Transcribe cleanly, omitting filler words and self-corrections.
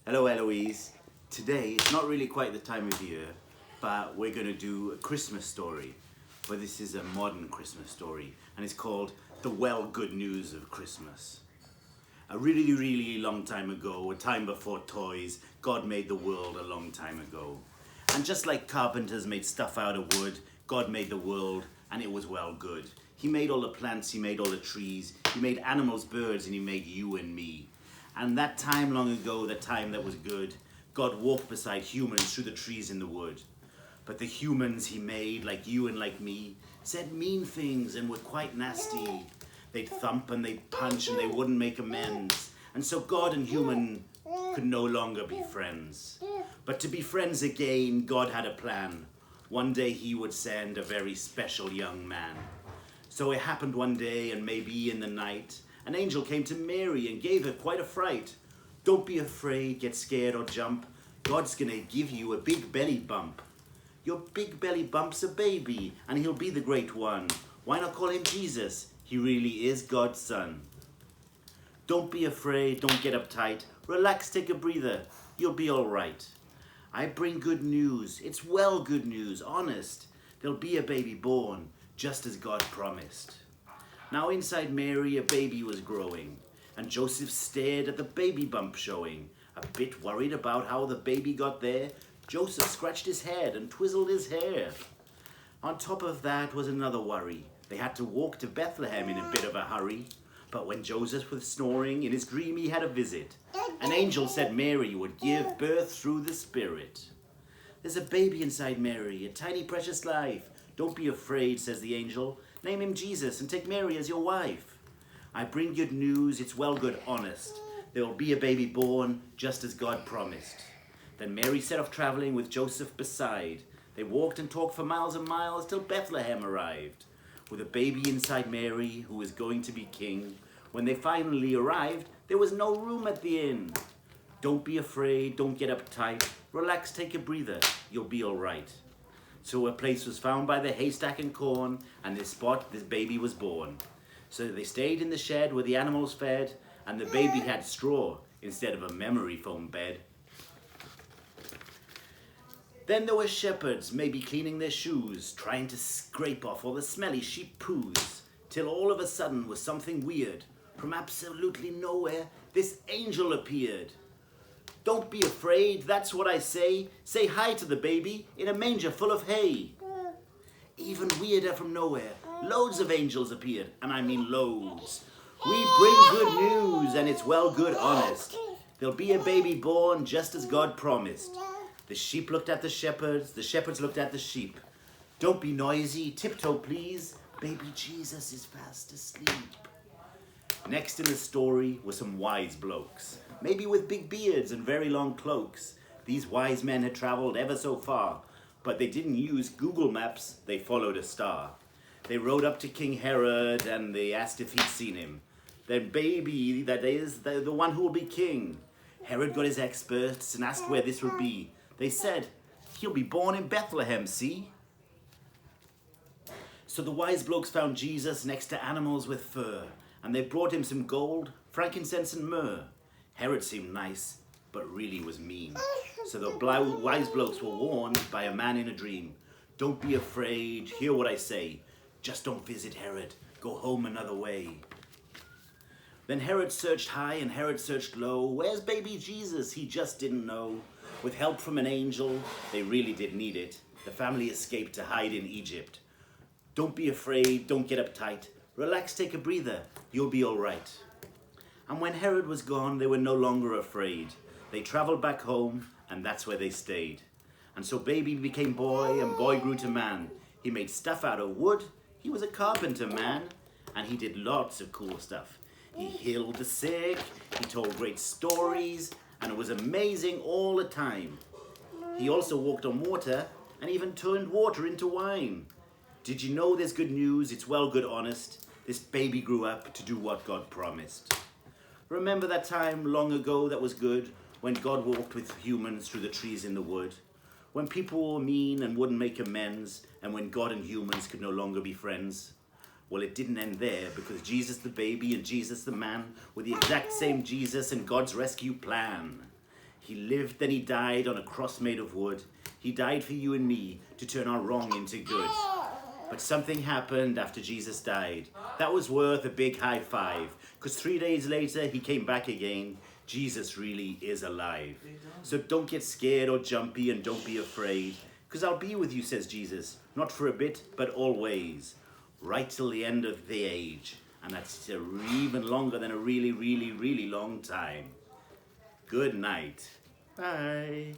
Hello Eloise. Today, it's not really quite the time of year, but we're going to do a Christmas story. But this is a modern Christmas story, and it's called The Well Good News of Christmas. A really, really long time ago, a time before toys, God made the world a long time ago. And just like carpenters made stuff out of wood, God made the world, and it was well good. He made all the plants, he made all the trees, he made animals, birds, and he made you and me. And that time long ago, the time that was good, God walked beside humans through the trees in the wood. But the humans he made, like you and like me, said mean things and were quite nasty. They'd thump and they'd punch and they wouldn't make amends. And so God and human could no longer be friends. But to be friends again, God had a plan. One day he would send a very special young man. So it happened one day, and maybe in the night, an angel came to Mary and gave her quite a fright. Don't be afraid, get scared or jump. God's gonna give you a big belly bump. Your big belly bump's a baby, and he'll be the great one. Why not call him Jesus? He really is God's son. Don't be afraid, don't get uptight. Relax, take a breather. You'll be all right. I bring good news. It's well good news, honest. There'll be a baby born, just as God promised. Now inside Mary, a baby was growing, and Joseph stared at the baby bump showing. A bit worried about how the baby got there, Joseph scratched his head and twizzled his hair. On top of that was another worry. They had to walk to Bethlehem in a bit of a hurry. But when Joseph was snoring, in his dream he had a visit. An angel said Mary would give birth through the Spirit. There's a baby inside Mary, a tiny precious life. Don't be afraid, says the angel. Name him Jesus and take Mary as your wife. I bring good news, it's well good, honest. There will be a baby born, just as God promised. Then Mary set off traveling with Joseph beside. They walked and talked for miles and miles till Bethlehem arrived. With a baby inside Mary, who was going to be king. When they finally arrived, there was no room at the inn. Don't be afraid, don't get uptight. Relax, take a breather, you'll be all right. So a place was found by the haystack and corn, and this spot this baby was born. So they stayed in the shed where the animals fed, and the baby had straw instead of a memory foam bed. Then there were shepherds, maybe cleaning their shoes, trying to scrape off all the smelly sheep poos, till all of a sudden was something weird. From absolutely nowhere, this angel appeared. Don't be afraid, that's what I say. Say hi to the baby in a manger full of hay. Even weirder from nowhere, loads of angels appeared, and I mean loads. We bring good news, and it's well good honest. There'll be a baby born just as God promised. The sheep looked at the shepherds looked at the sheep. Don't be noisy, tiptoe please. Baby Jesus is fast asleep. Next in the story were some wise blokes, maybe with big beards and very long cloaks. These wise men had traveled ever so far, but they didn't use Google Maps, they followed a star. They rode up to King Herod and they asked if he'd seen him. Their baby, that is, the one who will be king. Herod got his experts and asked where this would be. They said, he'll be born in Bethlehem, see? So the wise blokes found Jesus next to animals with fur, and they brought him some gold, frankincense and myrrh. Herod seemed nice, but really was mean. So the wise blokes were warned by a man in a dream. Don't be afraid, hear what I say. Just don't visit Herod, go home another way. Then Herod searched high and Herod searched low. Where's baby Jesus? He just didn't know. With help from an angel, they really did need it. The family escaped to hide in Egypt. Don't be afraid, don't get uptight. Relax, take a breather, you'll be all right. And when Herod was gone, they were no longer afraid. They traveled back home, and that's where they stayed. And so baby became boy, and boy grew to man. He made stuff out of wood, he was a carpenter man, and he did lots of cool stuff. He healed the sick, he told great stories, and it was amazing all the time. He also walked on water, and even turned water into wine. Did you know there's good news? It's well good honest. This baby grew up to do what God promised. Remember that time long ago that was good, when God walked with humans through the trees in the wood? When people were mean and wouldn't make amends, and when God and humans could no longer be friends? Well, it didn't end there, because Jesus the baby and Jesus the man were the exact same Jesus in God's rescue plan. He lived, then he died on a cross made of wood. He died for you and me to turn our wrong into good. But something happened after Jesus died. That was worth a big high five, because 3 days later he came back again. Jesus really is alive. So don't get scared or jumpy and don't be afraid, because I'll be with you, says Jesus, not for a bit, but always, right till the end of the age. And that's even longer than a really, really, really long time. Good night. Bye.